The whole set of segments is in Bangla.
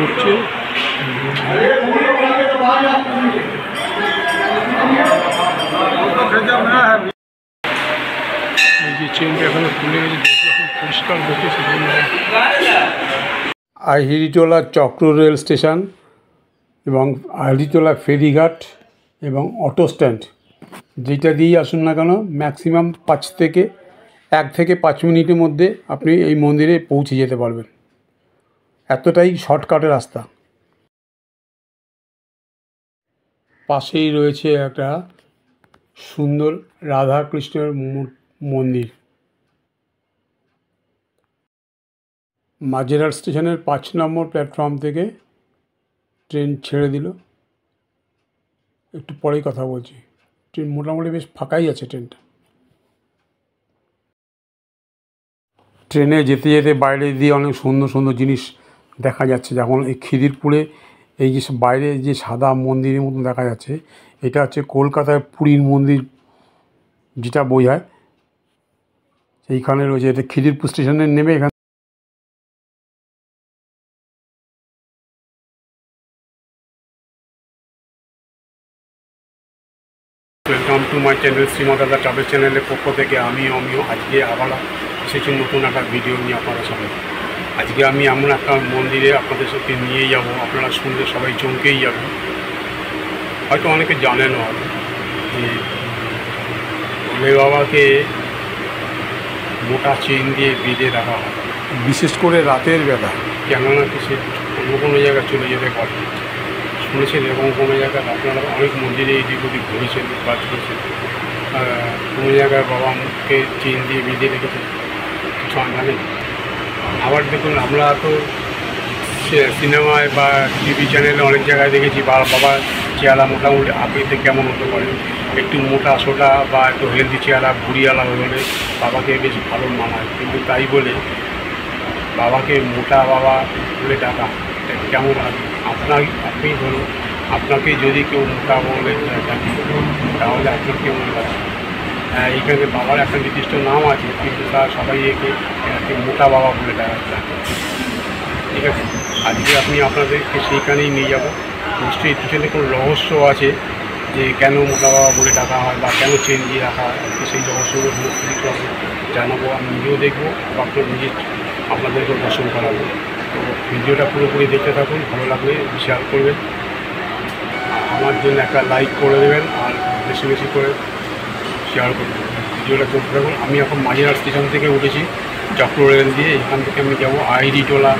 উঠছে এই যে চেনটা এখনো খুলে গেছে, পরিষ্কার দেখেছে। আহিরিটোলা চক্র রেল স্টেশন এবং আহিরিটোলা ফেরিঘাট এবং অটো স্ট্যান্ড, যেটা দিয়েই আসুন না কেন ম্যাক্সিমাম 1 থেকে 5 মিনিটের মধ্যে আপনি এই মন্দিরে পৌঁছে যেতে পারবেন। এতটাই শর্টকাটের রাস্তা। পাশেই রয়েছে একটা সুন্দর রাধাকৃষ্ণের মন্দির। মাঝেরহাট স্টেশনের 5 নম্বর প্ল্যাটফর্ম থেকে ট্রেন ছেড়ে দিল। একটু পরেই কথা বলছি। ট্রেন মোটামুটি বেশ ফাঁকাই আছে ট্রেনটা। ট্রেনে যেতে যেতে বাইরে দিয়ে অনেক সুন্দর সুন্দর জিনিস দেখা যাচ্ছে। যেমন এই খিদিরপুরে এই যে বাইরে যে সাদা মন্দিরের মতন দেখা যাচ্ছে, এটা হচ্ছে কলকাতায় পুরীর মন্দির যেটা বোঝায়, সেইখানে রয়েছে। এটা খিদিরপুর স্টেশনে নেমে এখানে welcome to my channel Shrima Dada travel চ্যানেলের পক্ষ থেকে আমি আজকে আবার এসেছি নতুন একটা ভিডিও নিয়ে আপনাদের সামনে। আজকে আমি এমন একটা মন্দিরে আপনাদের সাথে নিয়ে যাব, আপনারা শুনলে সবাই চমকেই যাবেন। হয়তো অনেকে জানেনও হবে যে ভোলে বাবাকে মোটা চেন দিয়ে বেঁধে রাখা হয়, বিশেষ করে রাতের বেলা। কেননা কি সে অন্য কোনো জায়গায় চলে যেতে পারে। শুনেছেন এরকম কোনো জায়গায় আপনারা অনেক মন্দিরে এদিক ওদিক ঘুরেছেন বা চলেছেন, কোনো জায়গায় বাবা মুখকে চেন দিয়ে বেঁধে রেখেছে, কিছু জানেন। আবার দেখুন, আমরা তো সিনেমায় বা টিভি চ্যানেলে অনেক জায়গায় দেখেছি বাবা চেহারা মোটামুটি আপনিতে কেমন হতে পারে, একটু মোটা সোটা বা একটু হেলদি চেহারা ভুড়িওয়ালা হলে বাবাকে বেশ ভালো মানায়। কিন্তু তাই বলে বাবাকে মোটা বাবা বলে ডাকা কেমন লাগে? আপনি ধরুন, আপনাকে যদি কেউ মোটা বলে ডাকে তাহলে আপনার কেমন লাগে? এইখানে বাবার একটা নির্দিষ্ট নাম আছে, কিন্তু তার সবাই একে মোটা বাবা বলে ডাকে। ঠিক আছে, আজকে আপনাদেরকে সেইখানেই নিয়ে যাব। নিশ্চয়ই পিছনে কোনো রহস্য আছে যে কেন মোটা বাবা বলে ডাকা হয় বা কেন চেন দিয়ে রাখা হয়। আজকে সেই রহস্যগুলো সমস্ত কিছু আমি জানাবো, আমি নিজেও দেখবো বা আপনাদেরকেও দর্শন করাবো। তো ভিডিওটা পুরোপুরি দেখতে থাকুন, ভালো লাগলে শেয়ার করবেন, আমার জন্য একটা লাইক করে দেবেন আর বেশি বেশি করে শেয়ার করবেন। ভিডিওটা চলতে থাকুন। আমি এখন মাঝেরহাট স্টেশন থেকে উঠেছি চক্র রেল দিয়ে। এখান থেকে আমি যাব আহিরিটোলা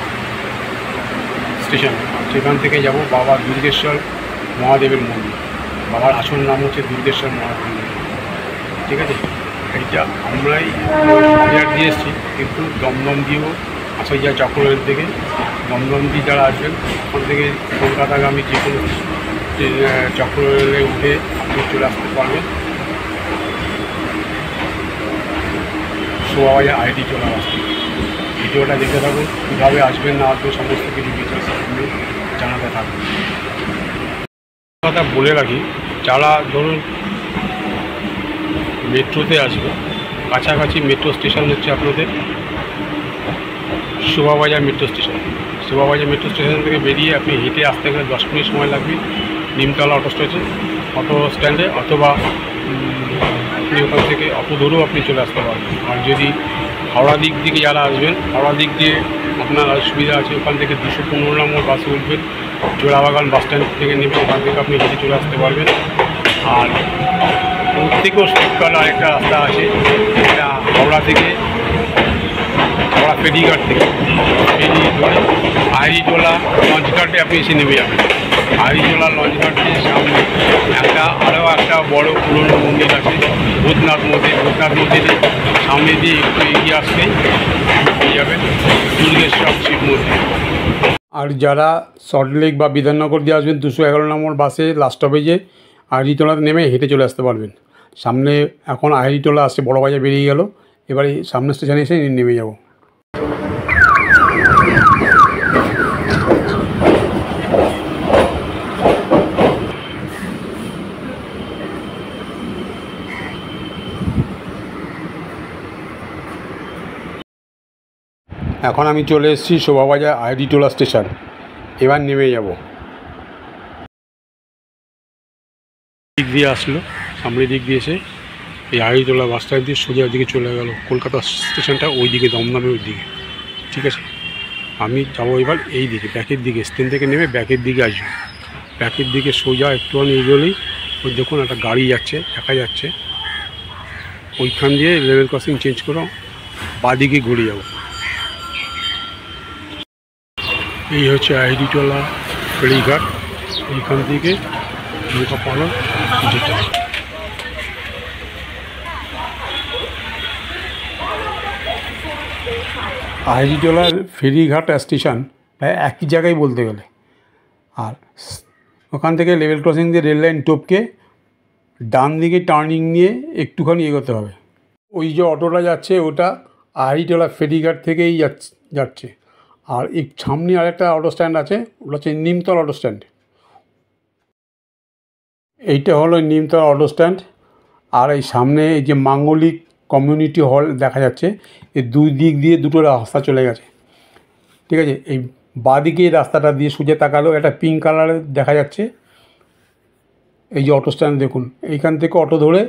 স্টেশন। সেখান থেকে যাব বাবা দুর্গেশ্বর মহাদেবের মন্দির। বাবার আসল নাম হচ্ছে দুর্গেশ্বর মহাদেব মন্দির। ঠিক আছে, এইটা আমরাই মাঝেরহাট দিয়ে এসেছি, কিন্তু দমদম দিয়েও আসা যায় চক্র রেল থেকে। দমদম দিয়ে যারা আসবেন ওখান থেকে কলকাতাগামী যে কোনো চক্র রেলে উঠে আপনি চলে আসতে পারবেন শোভাবাজার আহিরিটোলা রাস্তা। ভিডিওটা দেখতে থাকুন, কীভাবে আসবেন না আসবেন সমস্ত কিছু ডিটেলস আপনি জানাতে থাকুন। কথা বলে রাখি, যারা ধরুন মেট্রোতে আসবে, কাছাকাছি মেট্রো স্টেশন হচ্ছে আপনাদের Shobhabazar metro station. Shobhabazar metro station থেকে বেরিয়ে আপনি হেঁটে আসতে গেলে 10 মিনিট সময় লাগবে নিমতলা অটো স্ট্যান্ডে, অথবা আপনি ওখান থেকে অটো ধরেও আপনি চলে আসতে পারবেন। আর যদি হাওড়া দিক থেকে যারা আসবেন, হাওড়া দিক দিয়ে আপনার সুবিধা আছে, ওখান থেকে 215 নম্বর বাসে উঠবেন, জোড়াবাগান বাস স্ট্যান্ড থেকে নেবে, ওখান থেকে আপনি হেঁটে চলে আসতে পারবেন। আর প্রত্যেকেও শর্টকাট আরেকটা রাস্তা আছে, এটা হাওড়া ফেরিঘাট থেকে ফেরি ধরে আহিরিটোলা লঞ্চঘাটে আপনি এসে নেমে যাবেন। আহিরিটোলা লঞ্চঘাটের সামনে আরও একটা বড় পুরনো মন্দির আছে, ভূতনাথ মন্দির। ভূতনাথ মন্দিরের সামনে দিয়ে একটু এগিয়ে আসলেই পেয়ে যাবেন দুর্গেশ্বর শিব মন্দির। আর যারা সল্টলেক বা বিধাননগর দিয়ে আসবেন 211 নম্বর বাসে লাস্ট স্টপেজে আহিরিটোলাতে নেমে হেঁটে চলে আসতে পারবেন। সামনে এখন আহিরিটোলা আসছে, বড় বাজার বেরিয়ে গেল, এবারে সামনে স্টেশনে এসে নেমে যাব। এখন আমি চলে এসেছি শোভাবাজার আহিরিটোলা স্টেশন। এবার নেমে যাব। দিক দিয়ে আসলো, সামনের দিক দিয়ে এসে এই আড়িটোলা বাস স্ট্যান্ড দিয়ে সোজা দিকে চলে গেল কলকাতা স্টেশনটা, ওই দিকে দমদমের ওই দিকে। ঠিক আছে, আমি যাবো এবার এই দিকে, ব্যাকের দিকে, স্টেশন থেকে নেমে ব্যাকের দিকে আসবো। ব্যাকের দিকে সোজা একটুখানি এগোলেই ওই দেখুন একটা গাড়ি যাচ্ছে, দেখা যাচ্ছে। ওইখান দিয়ে লেভেল ক্রসিং চেঞ্জ করে বাদিকে ঘুরে যাব। এই হচ্ছে আইডিটোলা ফেরিঘাট, এইখান থেকে নৌকা পালন যেতে। আইডিটোলার ফেরিঘাট স্টেশন প্রায় একই জায়গায় বলতে গেলে। আর ওখান থেকে লেভেল ক্রসিং দিয়ে রেল লাইন টপকে ডান দিকে টার্নিং নিয়ে একটুখানি এগোতে হবে। ওই যে অটোটা যাচ্ছে ওটা আইডিটোলা ফেরিঘাট থেকেই যাচ্ছে। আর এই সামনে আরেকটা অটো স্ট্যান্ড আছে, ওটা হচ্ছে নিমতলা অটো স্ট্যান্ড। এইটা হলো নিমতলা অটো স্ট্যান্ড। আর এই সামনে এই যে মাঙ্গলিক কমিউনিটি হল দেখা যাচ্ছে, এই দুই দিক দিয়ে দুটো রাস্তা চলে গেছে। ঠিক আছে, এই বাঁদিকে রাস্তাটা দিয়ে সোজা তাকালেও একটা পিঙ্ক কালারের দেখা যাচ্ছে এই যে অটো স্ট্যান্ড দেখুন। এইখান থেকে অটো ধরে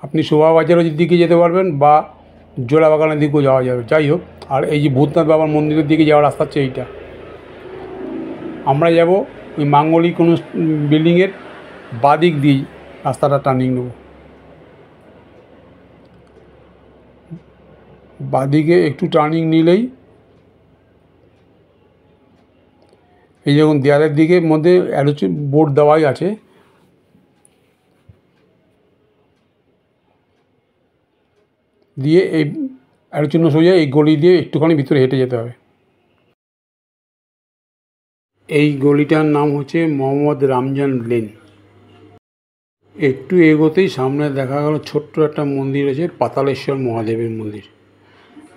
আপনি শোভাবাজারের দিকে যেতে পারবেন বা জোড়াবাগানের দিকেও যাওয়া যাবে। যাই হোক, আর এই যে ভূতনাথ বাবার মন্দিরের দিকে যাওয়ার রাস্তা হচ্ছে এইটা। আমরা যাব ওই মাঙ্গলিক কোনো বিল্ডিংয়ের বাঁদিক দিয়ে রাস্তাটা টার্নিং নেব। বাঁদিকে একটু টার্নিং নিলেই এই যখন দেয়ালের দিকে মধ্যে বোর্ড দেওয়াই আছে, দিয়ে এই চিহ্ন সোজা এই গলি দিয়ে একটুখানি ভিতরে হেঁটে যেতে হবে। এই গলিটার নাম হচ্ছে মোহাম্মদ রামজান লেন। একটু এগোতেই সামনে দেখা গেল ছোট্ট একটা মন্দির আছে, পাতালেশ্বর মহাদেবের মন্দির।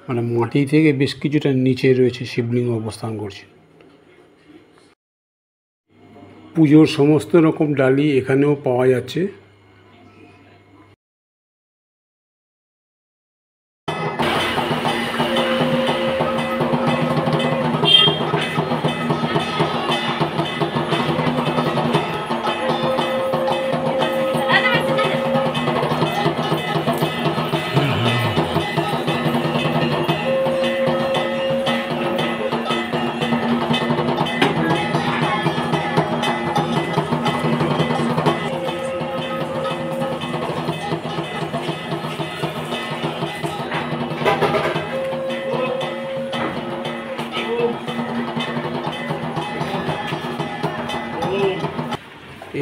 মানে মাটি থেকে বেশ কিছুটা নিচে রয়েছে, শিবলিঙ্গ অবস্থান করছে। পুজোর সমস্ত রকম ডালি এখানেও পাওয়া যাচ্ছে।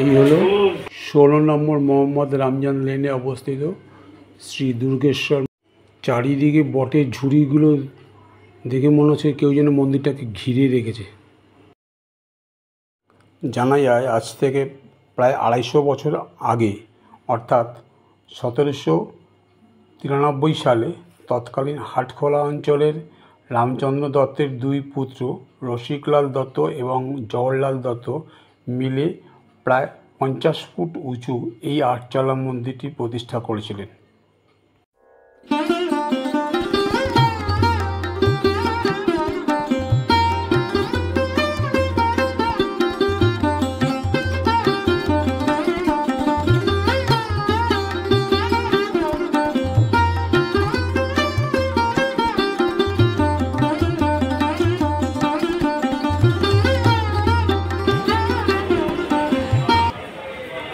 এই হলো 16 নম্বর মোহাম্মদ রামজান লেনে অবস্থিত শ্রী দুর্গেশ্বর। চারিদিকে বটের ঝুড়িগুলো দেখে মনে হচ্ছে কেউ যেন মন্দিরটাকে ঘিরে রেখেছে। জানা যায় আজ থেকে প্রায় 250 বছর আগে, অর্থাৎ 1793 সালে তৎকালীন হাটখোলা অঞ্চলের রামচন্দ্র দত্তের দুই পুত্র রসিকলাল দত্ত এবং জওহরলাল দত্ত মিলে প্রায় 50 ফুট উঁচু এই আটচালা মন্দিরটি প্রতিষ্ঠা করেছিলেন।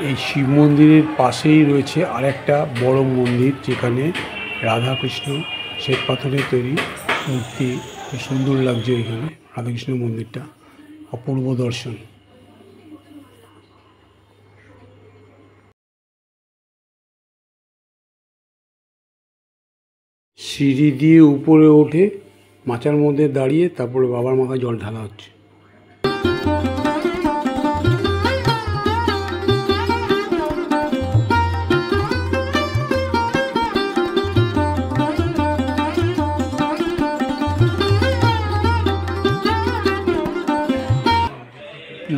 এই শিব মন্দিরের পাশেই রয়েছে আরেকটা বড় মন্দির, যেখানে রাধাকৃষ্ণ শ্বেত পাথরের তৈরি মূর্তি। খুব সুন্দর লাগছে এখানে রাধাকৃষ্ণ মন্দিরটা, অপূর্ব দর্শন। সিঁড়ি দিয়ে উপরে ওঠে মাচার মধ্যে দাঁড়িয়ে তারপরে বাবার মাথায় জল ঢালা হচ্ছে।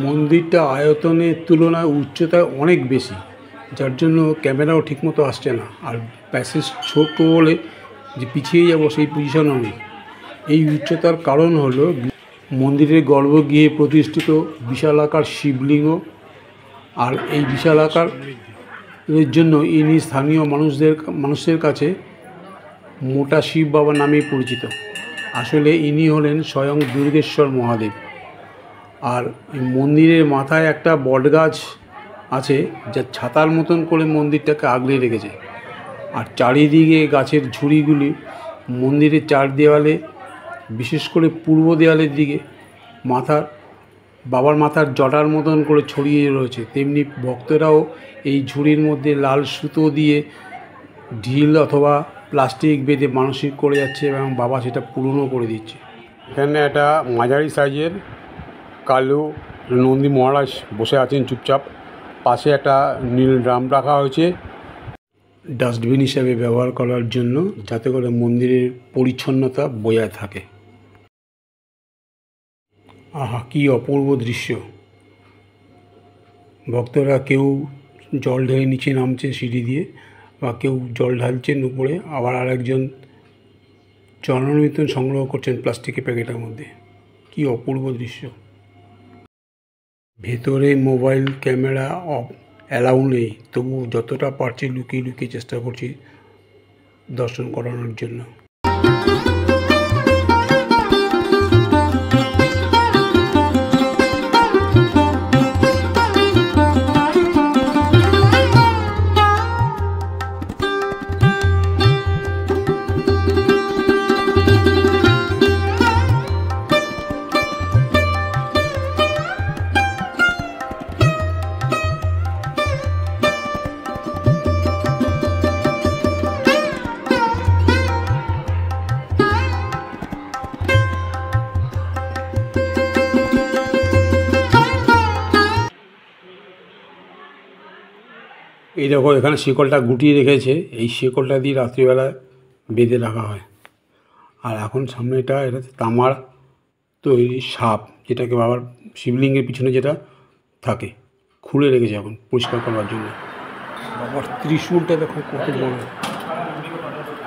মন্দিরটা আয়তনের তুলনায় উচ্চতায় অনেক বেশি, যার জন্য ক্যামেরাও ঠিকমতো আসছে না। আর প্যাসেজ ছোট বলে যে পিছিয়ে যাব সেই পজিশনও নেই। এই উচ্চতার কারণ হলো মন্দিরের গর্ভগৃহে প্রতিষ্ঠিত বিশালাকার শিবলিঙ্গ, আর এই বিশালাকার এর জন্য ইনি স্থানীয় মানুষের কাছে মোটা শিব বাবা নামেই পরিচিত। আসলে ইনি হলেন স্বয়ং দুর্গেশ্বর মহাদেব। আর এই মন্দিরের মাথায় একটা বটগাছ আছে, যা ছাতার মতন করে মন্দিরটাকে আগলে রেখেছে। আর চারিদিকে গাছের ঝুড়িগুলি মন্দিরের চার দেওয়ালে, বিশেষ করে পূর্ব দেওয়ালের দিকে বাবার মাথার জটার মতন করে ছড়িয়ে রয়েছে। তেমনি ভক্তরাও এই ঝুড়ির মধ্যে লাল সুতো দিয়ে ঢিল অথবা প্লাস্টিক বেঁধে মানসিক করে যাচ্ছে এবং বাবা সেটা পূরণও করে দিচ্ছে। এখানে একটা মাঝারি সাইজের কালো নন্দী মহারাজ বসে আছেন চুপচাপ। পাশে একটা নীল ড্রাম রাখা হয়েছে ডাস্টবিন হিসাবে ব্যবহার করার জন্য, যাতে করে মন্দিরের পরিচ্ছন্নতা বজায় থাকে। আহা, কী অপূর্ব দৃশ্য! ভক্তরা কেউ জল ঢেলে নিচে নামছে সিঁড়ি দিয়ে, বা কেউ জল ঢালছেন উপরে, আবার আরেকজন চরণামৃত সংগ্রহ করছেন প্লাস্টিকের প্যাকেটের মধ্যে। কী অপূর্ব দৃশ্য! ভেতরে মোবাইল ক্যামেরা অ্যালাউ নেই, তবু যতটা পারছি লুকিয়ে লুকিয়ে চেষ্টা করছি দর্শন করানোর জন্য। এই দেখো, এখানে শিকলটা গুটিয়ে রেখেছে। এই শিকলটা দিয়ে রাত্রিবেলা বেঁধে রাখা হয়। আর এখন সামনে এটা তামার তৈরি সাপ, যেটাকে বাবার শিবলিঙ্গের পিছনে যেটা থাকে, খুলে রেখেছে এখন পরিষ্কার করার জন্য। বাবার ত্রিশূলটা দেখো কত বড়।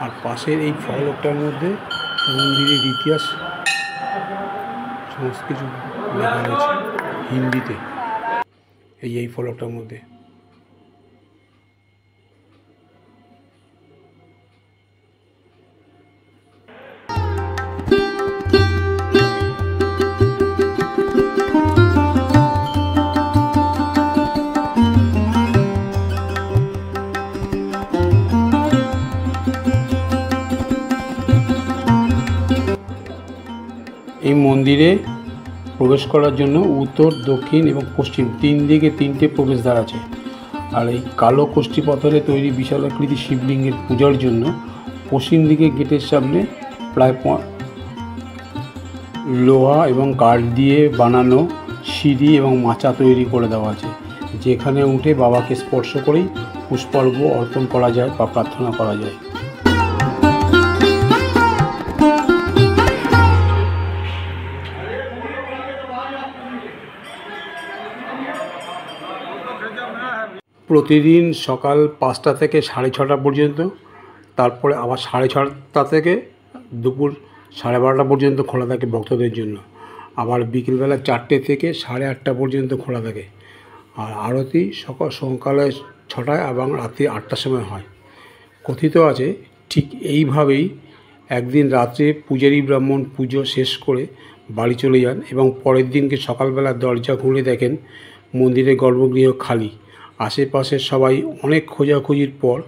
আর পাশের এই ফলকটার মধ্যে মন্দিরের ইতিহাস সমস্ত কিছু লেখা রয়েছে হিন্দিতে, এই ফলকটার মধ্যে। এই মন্দিরে প্রবেশ করার জন্য উত্তর, দক্ষিণ এবং পশ্চিম তিন দিকে তিনটে প্রবেশদ্বার আছে। আর এই কালো কষ্টি পাথরে তৈরি বিশালাকৃতি শিবলিঙ্গের পূজার জন্য পশ্চিম দিকে গেটের সামনে প্রায় লোহা এবং কাঠ দিয়ে বানানো সিঁড়ি এবং মাচা তৈরি করে দেওয়া আছে, যেখানে উঠে বাবাকে স্পর্শ করেই পুষ্পার্ঘ্য অর্পণ করা যায় বা প্রার্থনা করা যায়। প্রতিদিন সকাল 5টা থেকে 6:30 পর্যন্ত, তারপরে আবার 6:30 থেকে দুপুর 12:30 পর্যন্ত খোলা থাকে ভক্তদের জন্য। আবার বিকেলবেলা 4টে থেকে 8:30 পর্যন্ত খোলা থাকে। আর আরতি সকালে 6টায় এবং রাত্রি 8টার সময় হয়। কথিত আছে ঠিক এইভাবেই একদিন রাত্রে পূজারী ব্রাহ্মণ পুজো শেষ করে বাড়ি চলে যান এবং পরের দিনকে সকালবেলা দরজা খুলে দেখেন মন্দিরের গর্ভগৃহ খালি। আশেপাশের সবাই অনেক খোঁজাখুঁজির পর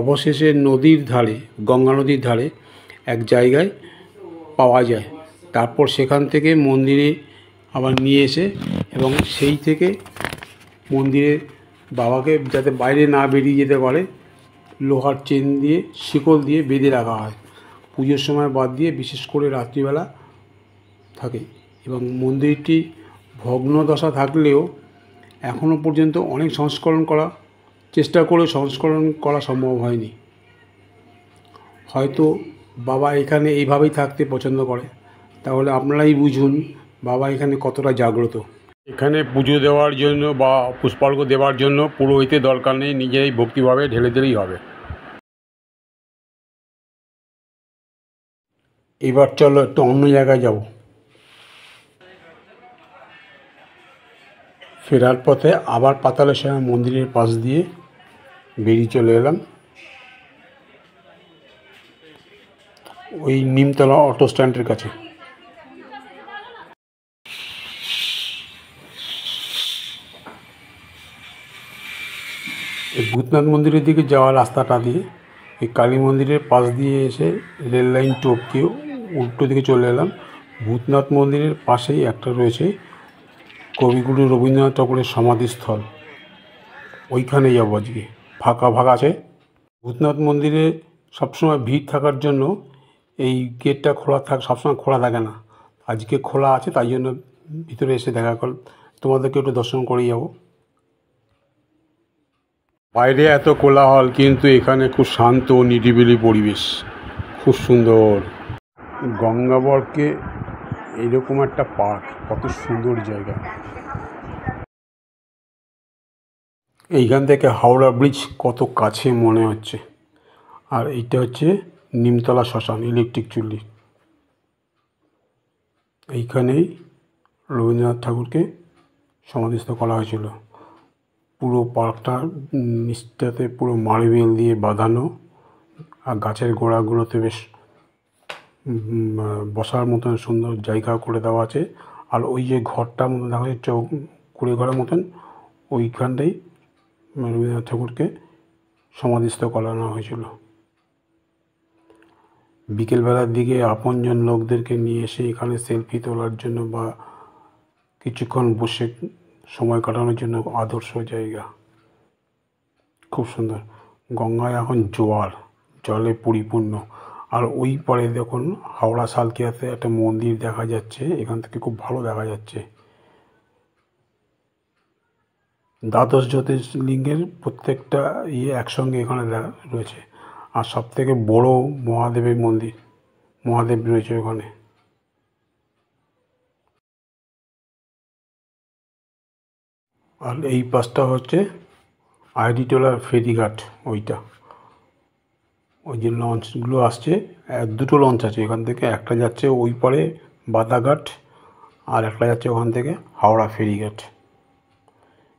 অবশেষে নদীর ধারে, গঙ্গা নদীর ধারে এক জায়গায় পাওয়া যায়। তারপর সেখান থেকে মন্দিরে আবার নিয়ে এসে এবং সেই থেকে মন্দিরে বাবাকে যাতে বাইরে না বেরিয়ে যেতে পারে লোহার চেন দিয়ে, শিকল দিয়ে বেঁধে রাখা হয়। পুজোর সময় বাদ দিয়ে বিশেষ করে রাত্রিবেলা থাকে। এবং মন্দিরটি ভগ্নদশা থাকলেও এখনও পর্যন্ত অনেক চেষ্টা করে সংস্করণ করা সম্ভব হয়নি। হয়তো বাবা এখানে এইভাবেই থাকতে পছন্দ করে। তাহলে আপনারাই বুঝুন বাবা এখানে কতটা জাগ্রত। এখানে পুজো দেওয়ার জন্য বা পুষ্পার্ঘ্য দেওয়ার জন্য পুরোহিতের দরকার নেই, নিজেই ভক্তিভাবে ঢেলে দিলেই হবে। এবার চলো একটু অন্য জায়গায় যাব। ফেরার পথে আবার পাতালেশ্বর মন্দিরের পাশ দিয়ে বেরিয়ে চলে এলাম ওই নিমতলা অটো স্ট্যান্ডের কাছে। এই ভূতনাথ মন্দিরের দিকে যাওয়ার রাস্তাটা দিয়ে এই কালী মন্দিরের পাশ দিয়ে এসে রেল লাইন টপকে উল্টো দিকে চলে এলাম। ভূতনাথ মন্দিরের পাশেই একটা রয়েছে কবিগুরু রবীন্দ্রনাথ ঠাকুরের সমাধিস্থল, ওইখানে যাবো আজকে। ফাঁকা ফাঁকা আছে। ভূতনাথ মন্দিরে সবসময় ভিড় থাকার জন্য এই গেটটা সবসময় খোলা থাকে না, আজকে খোলা আছে, তাই জন্য ভিতরে এসে দেখা কর তোমাদেরকে একটু দর্শন করে যাব। বাইরে এত কোলাহল, কিন্তু এখানে খুব শান্ত নিরিবিলি পরিবেশ, খুব সুন্দর। গঙ্গাবরকে এইরকম একটা পার্ক, কত সুন্দর জায়গা। এইখান থেকে হাওড়া ব্রিজ কত কাছে মনে হচ্ছে। আর এইটা হচ্ছে নিমতলা শ্মশান, ইলেকট্রিক চুল্লি। এইখানেই রবীন্দ্রনাথ ঠাকুরকে সমাধিস্থ করা হয়েছিল। পুরো পার্কটা নিচটাতে পুরো মার্বেল দিয়ে বাঁধানো, আর গাছের গোড়াগুলোতে বেশ বসার মতন সুন্দর জায়গা করে দেওয়া আছে। আর ওই যে ঘরটার মতো দেখা যাচ্ছে কুড়ে ঘরের মতন, ওইখানটাই রবীন্দ্রনাথ ঠাকুরকে সমাধিস্থ করানো হয়েছিল। বিকেলবেলার দিকে আপনজন লোকদেরকে নিয়ে এসে এখানে সেলফি তোলার জন্য বা কিছুক্ষণ বসে সময় কাটানোর জন্য আদর্শ জায়গা, খুব সুন্দর। গঙ্গায় এখন জোয়ার, জলে পরিপূর্ণ। আর ওই পারে দেখুন হাওড়া সালকিয়াতে একটা মন্দির দেখা যাচ্ছে, এখান থেকে খুব ভালো দেখা যাচ্ছে। দ্বাদশ জ্যোতির্লিঙ্গের প্রত্যেকটা একসঙ্গে এখানে রয়েছে। আর সবথেকে বড় মহাদেবের মন্দির, মহাদেব রয়েছে ওখানে। আর এই পাশটা হচ্ছে আইডিটোলার ফেরিঘাট, ওইটা ওই যে লঞ্চগুলো আসছে, দুটো লঞ্চ আছে এখান থেকে, একটা যাচ্ছে ওই পারে বাদাঘাট, আর একটা যাচ্ছে ওখান থেকে হাওড়া ফেরিঘাট।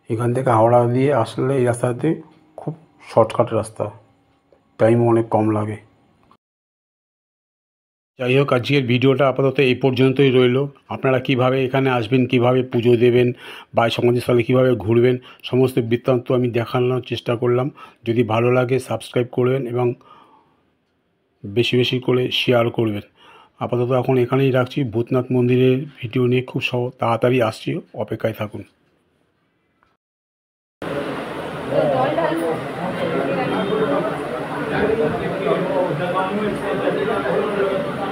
এখান থেকে হাওড়া দিয়ে আসলে এই রাস্তাতে খুব শর্টকাট রাস্তা, টাইমও অনেক কম লাগে। যাই হোক, আজকের ভিডিওটা আপাতত এই পর্যন্তই রইল। আপনারা কিভাবে এখানে আসবেন, কিভাবে পুজো দেবেন বা সমাধিস্থলে কীভাবে ঘুরবেন, সমস্ত বৃত্তান্ত আমি দেখানোর চেষ্টা করলাম। যদি ভালো লাগে সাবস্ক্রাইব করবেন এবং বেশি বেশি করে শেয়ার করবেন। আপাতত এখন এখানেই রাখছি। ভূতনাথ মন্দিরের ভিডিও নিয়ে খুব তাড়াতাড়ি আসছি, অপেক্ষায় থাকুন।